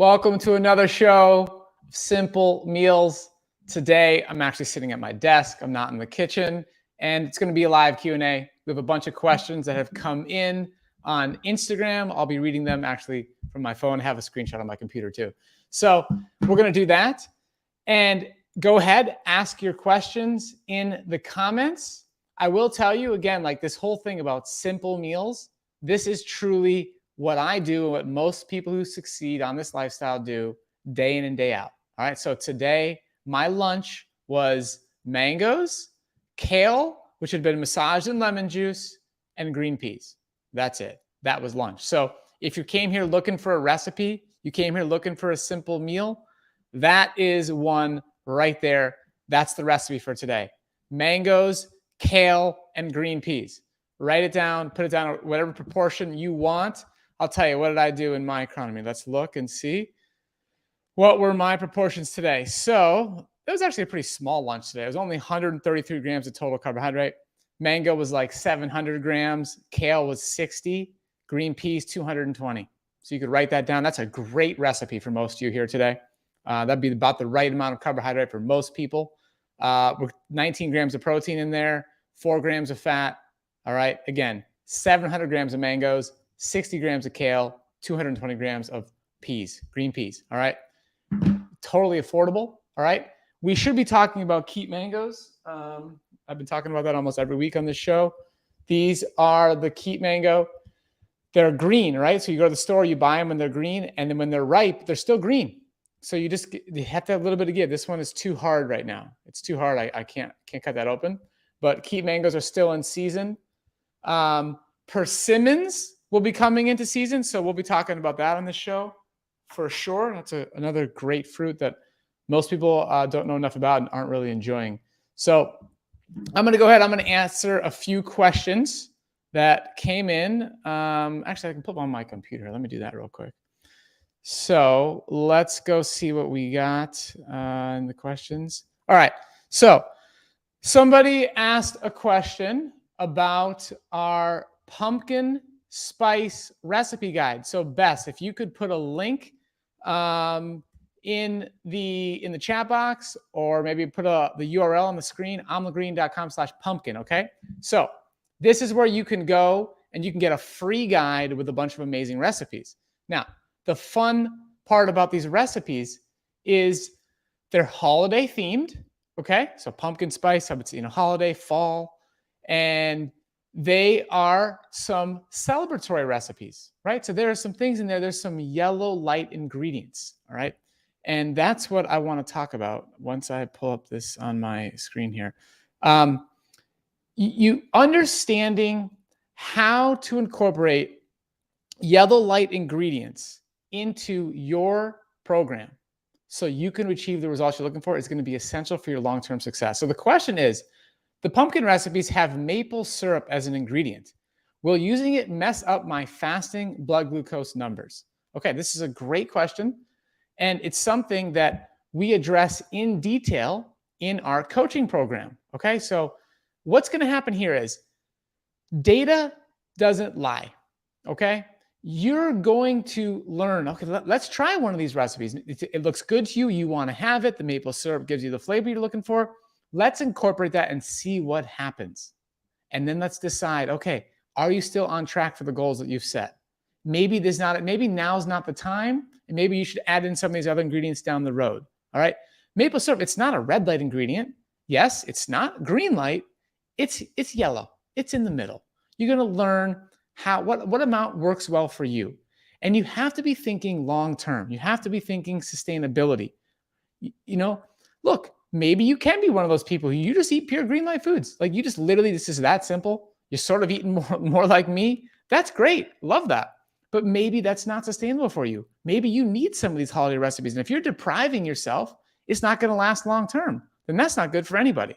Welcome to another show, Simple Meals. Today, I'm actually sitting at my desk. I'm not in the kitchen, and it's going to be a live Q&A. We have a bunch of questions that have come in on Instagram. I'll be reading them actually from my phone. I have a screenshot on my computer too. So we're going to do that. And go ahead, ask your questions in the comments. I will tell you again, like this whole thing about simple meals, this is truly what I do and what most people who succeed on this lifestyle do day in and day out. All right. So today, my lunch was mangoes, kale, which had been massaged in lemon juice, and green peas. That's it. That was lunch. So if you came here looking for a recipe, you came here looking for a simple meal, that is one right there. That's the recipe for today. Mangoes, kale, and green peas. Write it down, put it down, whatever proportion you want. I'll tell you, what did I do in my economy? Let's look and see. What were my proportions today? So it was actually a pretty small lunch today. It was only 133 grams of total carbohydrate. Mango was like 700 grams. Kale was 60. Green peas, 220. So you could write that down. That's a great recipe for most of you here today. That'd be about the right amount of carbohydrate for most people. With 19 grams of protein in there, 4 grams of fat. All right. Again, 700 grams of mangoes, 60 grams of kale, 220 grams of peas, green peas. All right. Totally affordable. All right. We should be talking about keep mangoes. I've been talking about that almost every week on this show. These are the keep mango. They're green, right? So you go to the store, you buy them when they're green, and then when they're ripe, they're still green. So you have to have a little bit of give. This one is too hard right now. It's too hard. I can't cut that open. But keep mangoes are still in season. Persimmons will be coming into season, so we'll be talking about that on this show for sure. That's another great fruit that most people don't know enough about and aren't really enjoying. So I'm going to go ahead. I'm going to answer a few questions that came in. Actually, I can put them on my computer. Let me do that real quick. So let's go see what we got in the questions. All right. So somebody asked a question about our pumpkin spice recipe guide. So Bess, if you could put a link in the chat box, or maybe put the URL on the screen, amlagreen.com/pumpkin. Okay. So this is where you can go and you can get a free guide with a bunch of amazing recipes. Now, the fun part about these recipes is they're holiday themed. Okay. So pumpkin spice, holiday, fall, and they are some celebratory recipes, right? So there are some things in there. There's some yellow light ingredients. All right. And that's what I want to talk about once I pull up this on my screen here. You understanding how to incorporate yellow light ingredients into your program so you can achieve the results you're looking for is going to be essential for your long-term success. So the question is, the pumpkin recipes have maple syrup as an ingredient. Will using it mess up my fasting blood glucose numbers? Okay, this is a great question. And it's something that we address in detail in our coaching program. Okay, so what's going to happen here is data doesn't lie. Okay, you're going to learn, okay, let's try one of these recipes. It looks good to you. You want to have it. The maple syrup gives you the flavor you're looking for. Let's incorporate that and see what happens. And then let's decide, okay, are you still on track for the goals that you've set? Maybe now's not the time, and maybe you should add in some of these other ingredients down the road. All right. Maple syrup, it's not a red light ingredient. Yes, it's not green light. It's yellow. It's in the middle. You're going to learn what amount works well for you. And you have to be thinking long-term. You have to be thinking sustainability. Look, maybe you can be one of those people who you just eat pure green light foods. Like you just literally, this is that simple. You're sort of eating more like me. That's great. Love that. But maybe that's not sustainable for you. Maybe you need some of these holiday recipes. And if you're depriving yourself, it's not going to last long-term. Then that's not good for anybody.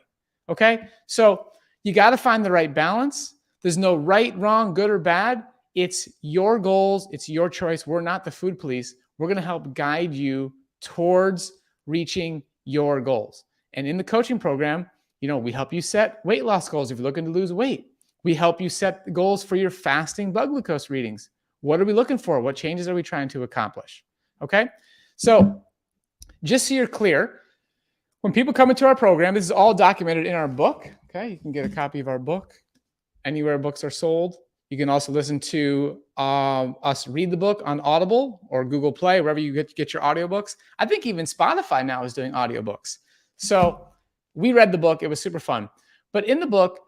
Okay. So you got to find the right balance. There's no right, wrong, good or bad. It's your goals. It's your choice. We're not the food police. We're going to help guide you towards reaching your goals. And in the coaching program, we help you set weight loss goals if you're looking to lose weight. We help you set goals for your fasting blood glucose readings. What are we looking for? What changes are we trying to accomplish? Okay. So just so you're clear, when people come into our program, this is all documented in our book. Okay, you can get a copy of our book anywhere books are sold. You can also listen to us read the book on Audible or Google Play, wherever you get your audiobooks. I think even Spotify now is doing audiobooks. So we read the book. It was super fun. But in the book,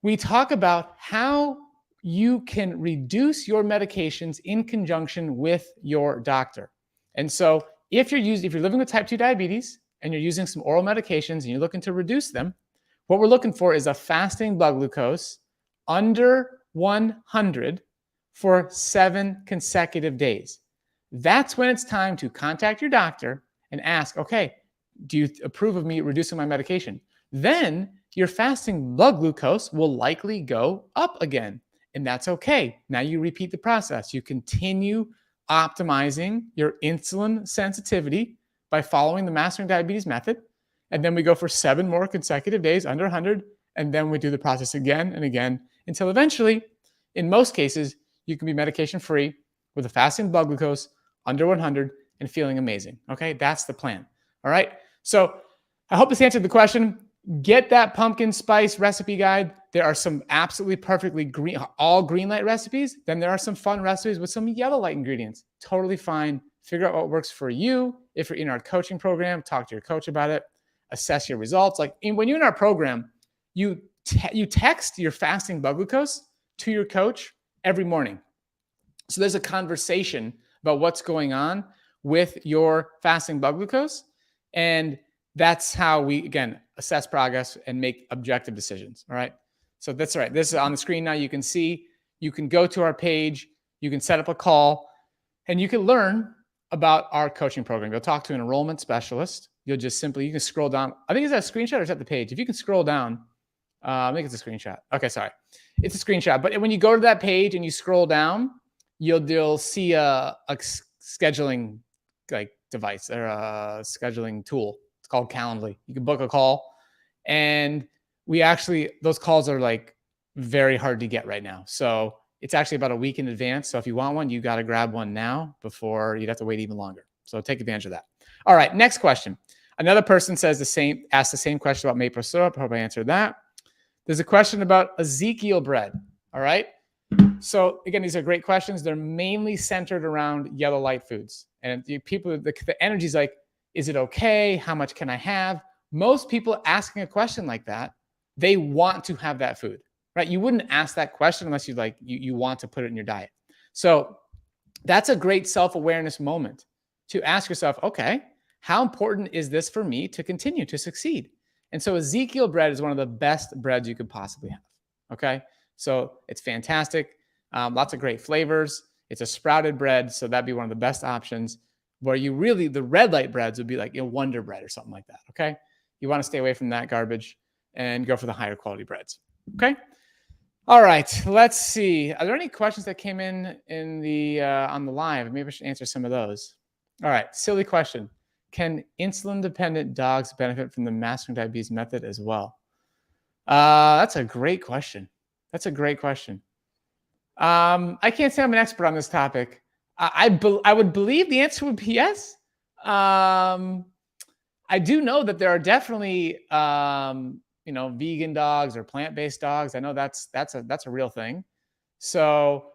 we talk about how you can reduce your medications in conjunction with your doctor. And so if you're living with type 2 diabetes and you're using some oral medications and you're looking to reduce them, what we're looking for is a fasting blood glucose under 100 for 7 consecutive days. That's when it's time to contact your doctor and ask, okay, do you approve of me reducing my medication? Then your fasting blood glucose will likely go up again. And that's okay. Now you repeat the process. You continue optimizing your insulin sensitivity by following the Mastering Diabetes method. And then we go for 7 more consecutive days under 100. And then we do the process again and again until eventually, in most cases, you can be medication free with a fasting blood glucose under 100 and feeling amazing. Okay, that's the plan. All right. So I hope this answered the question. Get that pumpkin spice recipe guide. There are some absolutely perfectly green, all green light recipes. Then there are some fun recipes with some yellow light ingredients. Totally fine. Figure out what works for you. If you're in our coaching program, talk to your coach about it. Assess your results. Like when you're in our program, you text your fasting blood glucose to your coach every morning. So there's a conversation about what's going on with your fasting blood glucose. And that's how we, again, assess progress and make objective decisions. All right. So that's right. This is on the screen now. You can see, you can go to our page, you can set up a call, and you can learn about our coaching program. You'll talk to an enrollment specialist. You'll just simply, you can scroll down. I think it's a screenshot or is that the page? If you can scroll down, I think it's a screenshot. Okay, sorry. It's a screenshot. But when you go to that page and you scroll down, you'll see a scheduling device or a scheduling tool. It's called Calendly. You can book a call, and those calls are like very hard to get right now. So it's actually about a week in advance. So if you want one, you got to grab one now before you'd have to wait even longer. So take advantage of that. All right, next question. Another person asked the same question about maple syrup. I hope I answered that. There's a question about Ezekiel bread. All right. So again, these are great questions. They're mainly centered around yellow light foods. And the energy is like, is it okay? How much can I have? Most people asking a question like that, they want to have that food, right? You wouldn't ask that question unless you want to put it in your diet. So that's a great self-awareness moment to ask yourself, okay, how important is this for me to continue to succeed? And so Ezekiel bread is one of the best breads you could possibly have. Okay. So it's fantastic. Lots of great flavors. It's a sprouted bread. So that'd be one of the best options where the red light breads would be like Wonder Bread or something like that. Okay. You want to stay away from that garbage and go for the higher quality breads. Okay. All right. Let's see. Are there any questions that came in the on the live? Maybe I should answer some of those. All right. Silly question. Can insulin-dependent dogs benefit from the Mastering Diabetes method as well? That's a great question. I can't say I'm an expert on this topic. I would believe the answer would be yes. I do know that there are definitely vegan dogs or plant-based dogs. I know that's a real thing. So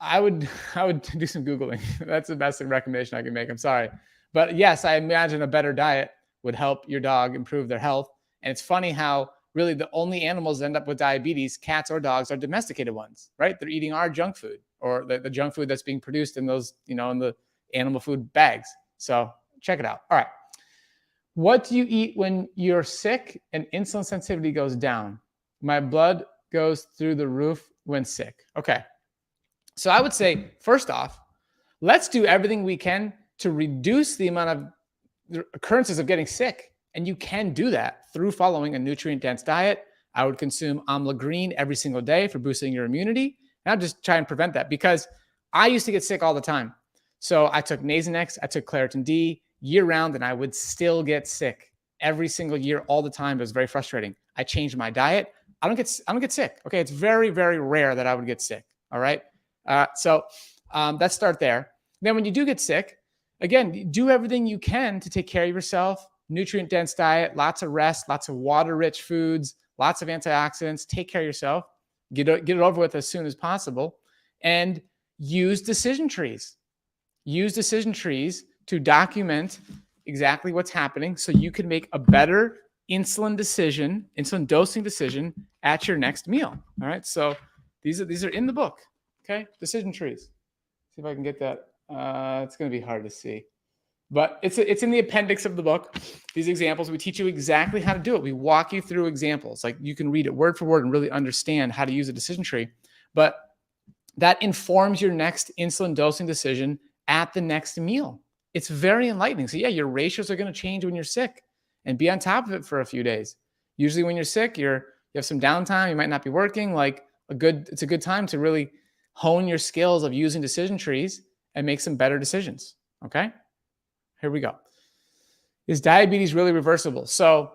I would do some Googling. That's the best recommendation I can make. I'm sorry. But yes, I imagine a better diet would help your dog improve their health. And it's funny how really the only animals that end up with diabetes, cats or dogs, are domesticated ones, right? They're eating our junk food or the junk food that's being produced in those, in the animal food bags. So check it out. All right. What do you eat when you're sick and insulin sensitivity goes down? My blood goes through the roof when sick. Okay. So I would say, first off, let's do everything we can to reduce the amount of occurrences of getting sick. And you can do that through following a nutrient-dense diet. I would consume amla green every single day for boosting your immunity. And I'll just try and prevent that because I used to get sick all the time. So I took Nasonex, I took Claritin D year round, and I would still get sick every single year, all the time. It was very frustrating. I changed my diet. I don't get sick. Okay. It's very, very rare that I would get sick. All right. So let's start there. Then when you do get sick, again, do everything you can to take care of yourself. Nutrient dense diet, lots of rest, lots of water rich foods, lots of antioxidants. Take care of yourself. Get it over with as soon as possible. And use decision trees. Use decision trees to document exactly what's happening so you can make a better insulin dosing decision at your next meal. All right. So these are in the book. Okay. Decision trees. See if I can get that. It's going to be hard to see, but it's in the appendix of the book. These examples, we teach you exactly how to do it. We walk you through examples. Like you can read it word for word and really understand how to use a decision tree, but that informs your next insulin dosing decision at the next meal. It's very enlightening. So yeah, your ratios are going to change when you're sick, and be on top of it for a few days. Usually when you're sick, you have some downtime. You might not be working. It's a good time to really hone your skills of using decision trees and make some better decisions. Okay, here we go. Is diabetes really reversible? So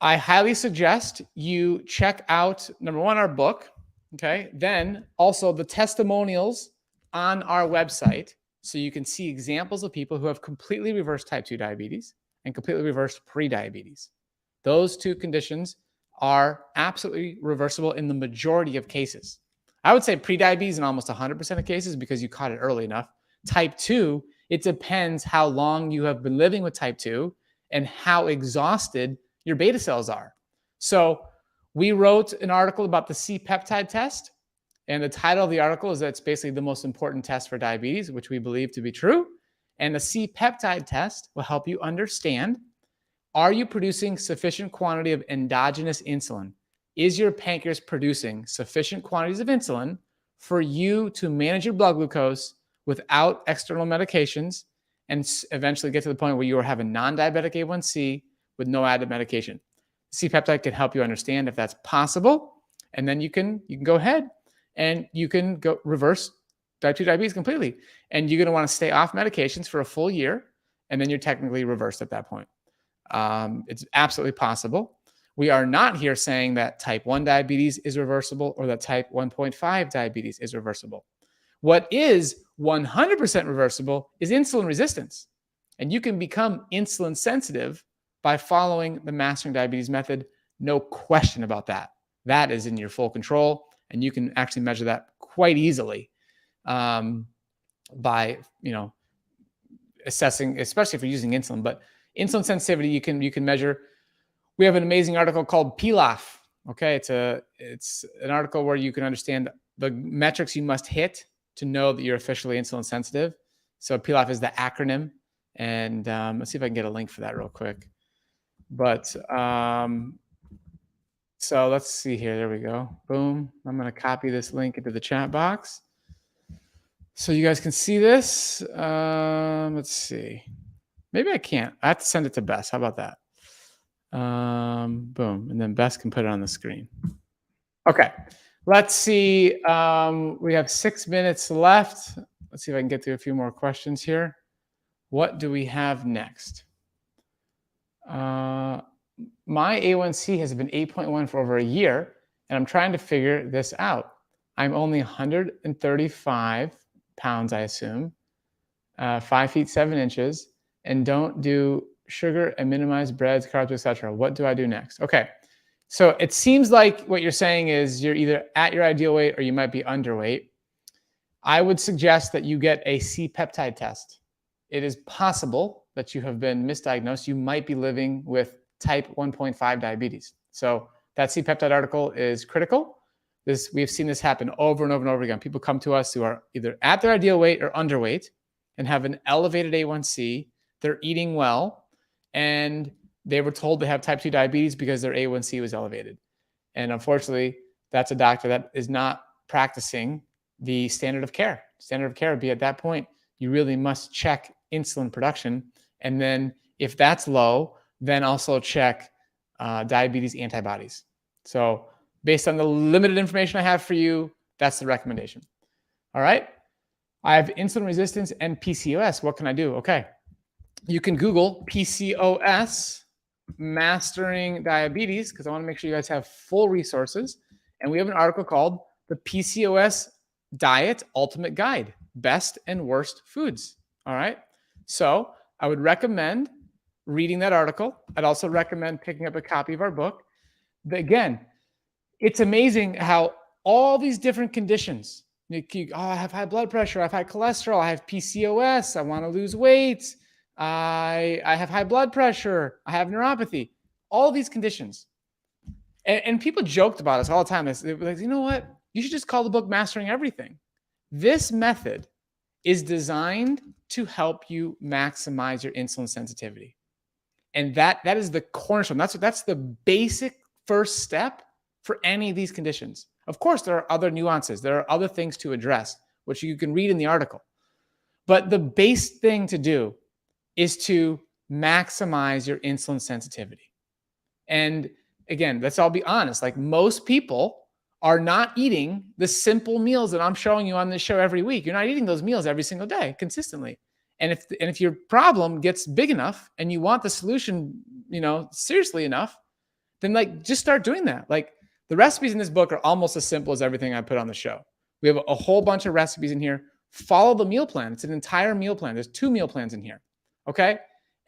I highly suggest you check out, number one, our book. Okay, then also the testimonials on our website, so you can see examples of people who have completely reversed type 2 diabetes and completely reversed pre-diabetes. Those two conditions are absolutely reversible in the majority of cases. I would say pre-diabetes in almost 100% of cases because you caught it early enough. Type 2, it depends how long you have been living with type 2 and how exhausted your beta cells are. So we wrote an article about the C-peptide test, and the title of the article is that it's basically the most important test for diabetes, which we believe to be true. And the C-peptide test will help you understand, are you producing sufficient quantity of endogenous insulin? Is your pancreas producing sufficient quantities of insulin for you to manage your blood glucose without external medications and eventually get to the point where you have a non-diabetic A1C with no added medication? C-peptide can help you understand if that's possible, and then you can go ahead and you can go reverse type 2 diabetes completely. And you're going to want to stay off medications for a full year, and then you're technically reversed at that point. It's absolutely possible. We are not here saying that type 1 diabetes is reversible or that type 1.5 diabetes is reversible. What is 100% reversible is insulin resistance. And you can become insulin sensitive by following the Mastering Diabetes method. No question about that. That is in your full control, and you can actually measure that quite easily by assessing, especially if you're using insulin. But insulin sensitivity, you can measure. We have an amazing article called PLAF. Okay, it's an article where you can understand the metrics you must hit to know that you're officially insulin sensitive. So PLAF is the acronym, and let's see if I can get a link for that real quick. But so let's see here. There we go. Boom. I'm going to copy this link into the chat box so you guys can see this. Let's see. Maybe I can't. I have to send it to Bess. How about that? Boom. And then Bess can put it on the screen. Okay. Let's see. We have 6 minutes left. Let's see if I can get through a few more questions here. What do we have next? My A1C has been 8.1 for over a year, and I'm trying to figure this out. I'm only 135 pounds, I assume, 5 feet 7 inches, and don't do sugar and minimize breads, carbs, etc. What do I do next? Okay, so it seems like what you're saying is you're either at your ideal weight or you might be underweight. I would suggest that you get a C-peptide test. It is possible that you have been misdiagnosed. You might be living with type 1.5 diabetes. So that C-peptide article is critical. We've seen this happen over and over and over again. People come to us who are either at their ideal weight or underweight and have an elevated A1C. They're eating well, and they were told they have type 2 diabetes because their A1C was elevated. And unfortunately, that's a doctor that is not practicing the standard of care. Standard of care would be, at that point, you really must check insulin production. And then if that's low, then also check diabetes antibodies. So based on the limited information I have for you, that's the recommendation. All right. I have insulin resistance and PCOS. What can I do? Okay. You can Google PCOS Mastering Diabetes, because I want to make sure you guys have full resources. And we have an article called The PCOS Diet Ultimate Guide, Best and Worst Foods. All right. So I would recommend reading that article. I'd also recommend picking up a copy of our book. But again, it's amazing how all these different conditions, I have high blood pressure, I have high cholesterol, I have PCOS, I want to lose weight, I have high blood pressure, I have neuropathy, all these conditions. And people joked about us all the time. They were like, you know what? You should just call the book Mastering Everything. This method is designed to help you maximize your insulin sensitivity. And that is the cornerstone. That's the basic first step for any of these conditions. Of course, there are other nuances. There are other things to address, which you can read in the article. But the base thing to do is to maximize your insulin sensitivity. And again, let's all be honest. Like, most people are not eating the simple meals that I'm showing you on this show every week. You're not eating those meals every single day consistently. And if your problem gets big enough and you want the solution, seriously enough, then like just start doing that. Like, the recipes in this book are almost as simple as everything I put on the show. We have a whole bunch of recipes in here. Follow the meal plan. It's an entire meal plan. There's 2 meal plans in here. Okay.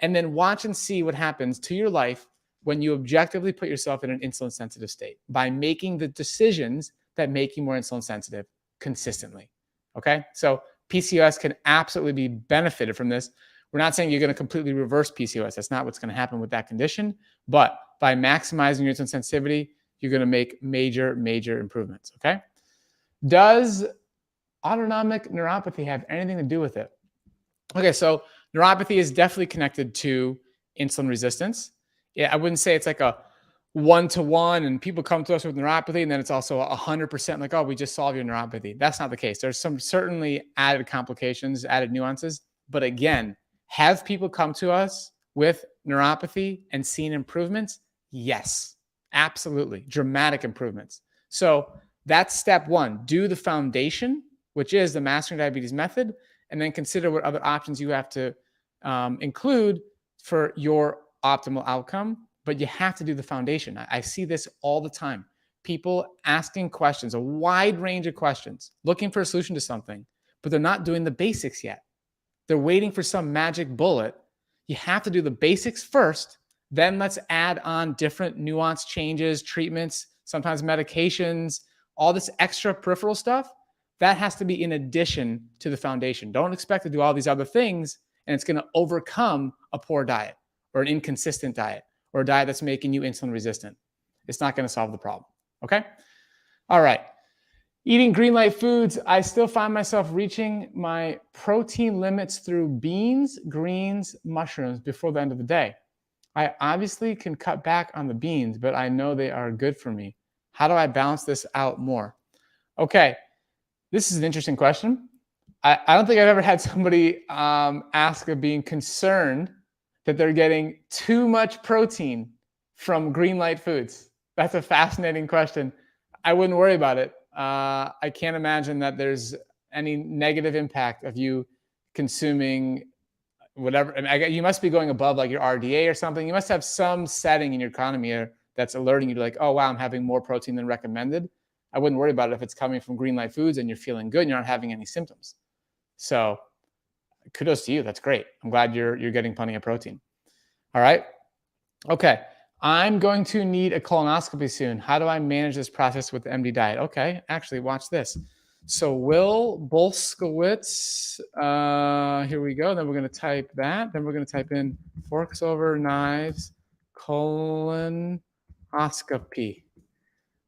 And then watch and see what happens to your life when you objectively put yourself in an insulin sensitive state by making the decisions that make you more insulin sensitive consistently. Okay. So PCOS can absolutely be benefited from this. We're not saying you're going to completely reverse PCOS. That's not what's going to happen with that condition. But by maximizing your insulin sensitivity, you're going to make major, major improvements. Okay. Does autonomic neuropathy have anything to do with it? Okay. So neuropathy is definitely connected to insulin resistance. Yeah, I wouldn't say it's like a 1-to-1 and people come to us with neuropathy and then it's also 100% like, oh, we just solved your neuropathy. That's not the case. There's some certainly added complications, added nuances. But again, have people come to us with neuropathy and seen improvements? Yes, absolutely. Dramatic improvements. So that's step 1. Do the foundation, which is the Mastering Diabetes method, and then consider what other options you have to include for your optimal outcome. But you have to do the foundation. I see this all the time. People asking questions, a wide range of questions, looking for a solution to something, but they're not doing the basics yet. They're waiting for some magic bullet. You have to do the basics first. Then let's add on different nuanced changes, treatments, sometimes medications, all this extra peripheral stuff. That has to be in addition to the foundation. Don't expect to do all these other things and it's going to overcome a poor diet or an inconsistent diet or a diet that's making you insulin resistant. It's not going to solve the problem. Okay. All right. Eating green light foods, I still find myself reaching my protein limits through beans, greens, mushrooms before the end of the day. I obviously can cut back on the beans, but I know they are good for me. How do I balance this out more? Okay. This is an interesting question. I don't think I've ever had somebody ask of being concerned that they're getting too much protein from green light foods. That's a fascinating question. I wouldn't worry about it. I can't imagine that there's any negative impact of you consuming whatever. I mean, you must be going above like your RDA or something. You must have some setting in your economy that's alerting you to like, oh, wow, I'm having more protein than recommended. I wouldn't worry about it if it's coming from green light foods and you're feeling good and you're not having any symptoms. So kudos to you. That's great. I'm glad you're getting plenty of protein. All right. Okay. I'm going to need a colonoscopy soon. How do I manage this process with the MD diet? Okay. Actually, watch this. So Will Bolskowitz, here we go. Then we're going to type that. Then we're going to type in forks over knives, colonoscopy.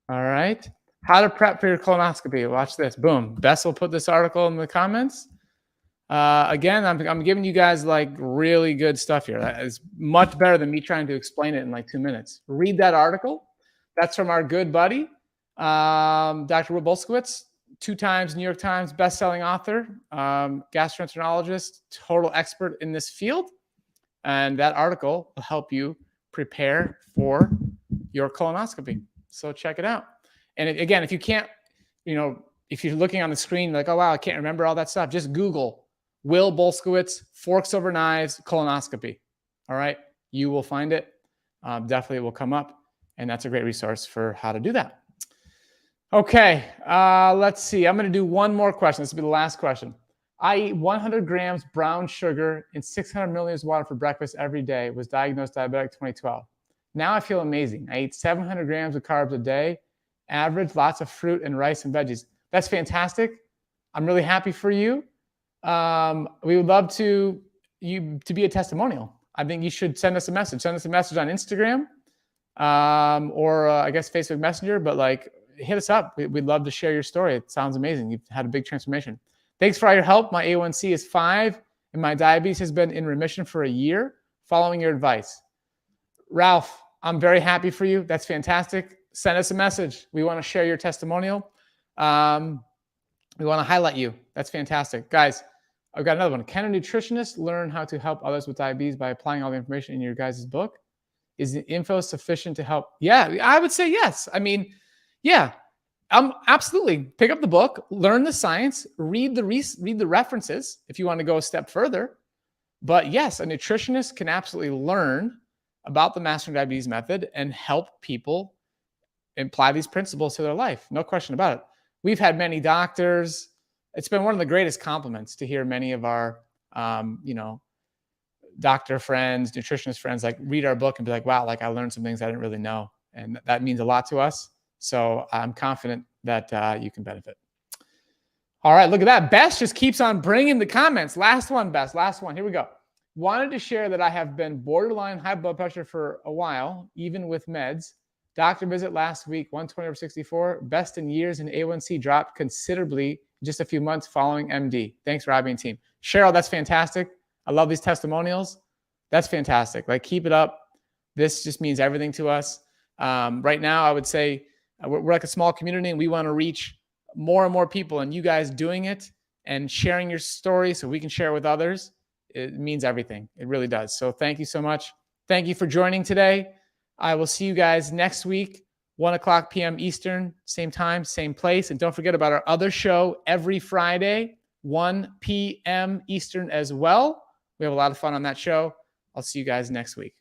All right. How to prep for your colonoscopy. Watch this. Boom. Bess will put this article in the comments. Again, I'm giving you guys like really good stuff here. That is much better than me trying to explain it in like 2 minutes. Read that article. That's from our good buddy, Dr. Will Bolskowitz, 2 times New York Times bestselling author, gastroenterologist, total expert in this field. And that article will help you prepare for your colonoscopy. So check it out. And again, if you can't, if you're looking on the screen like, oh, wow, I can't remember all that stuff, just Google Will Bolskowitz, forks over knives, colonoscopy. All right. You will find it. Definitely it will come up. And that's a great resource for how to do that. Okay. Let's see. I'm going to do one more question. This will be the last question. I eat 100 grams brown sugar and 600 milliliters of water for breakfast every day. Was diagnosed diabetic 2012. Now I feel amazing. I eat 700 grams of carbs a day, average lots of fruit and rice and veggies. That's fantastic. I'm really happy for you. We would love to be a testimonial. I think you should send us a message. Send us a message on Instagram or I guess Facebook Messenger, but like hit us up. We'd love to share your story. It sounds amazing. You've had a big transformation. Thanks for all your help. My A1C is 5 and my diabetes has been in remission for a year following your advice. Ralph, I'm very happy for you. That's fantastic. Send us a message. We want to share your testimonial. We want to highlight you. That's fantastic. Guys, I've got another one. Can a nutritionist learn how to help others with diabetes by applying all the information in your guys' book? Is the info sufficient to help? Yeah, I would say yes. I mean, yeah, absolutely. Pick up the book, learn the science, read the references if you want to go a step further. But yes, a nutritionist can absolutely learn about the Mastering Diabetes method and help people apply these principles to their life. No question about it. We've had many doctors. It's been one of the greatest compliments to hear many of our, doctor friends, nutritionist friends, like read our book and be like, wow, like I learned some things I didn't really know. And that means a lot to us. So I'm confident that you can benefit. All right, look at that. Bess just keeps on bringing the comments. Last one, Bess, last one. Here we go. Wanted to share that I have been borderline high blood pressure for a while, even with meds. Doctor visit last week, 120/64. Best in years, and A1C dropped considerably in just a few months following MD. Thanks, Robby and team. Cheryl, that's fantastic. I love these testimonials. That's fantastic. Like, keep it up. This just means everything to us. Right now, I would say we're like a small community and we want to reach more and more people, and you guys doing it and sharing your story so we can share with others, it means everything. It really does. So thank you so much. Thank you for joining today. I will see you guys next week, 1:00 p.m. Eastern, same time, same place. And don't forget about our other show every Friday, 1 p.m. Eastern as well. We have a lot of fun on that show. I'll see you guys next week.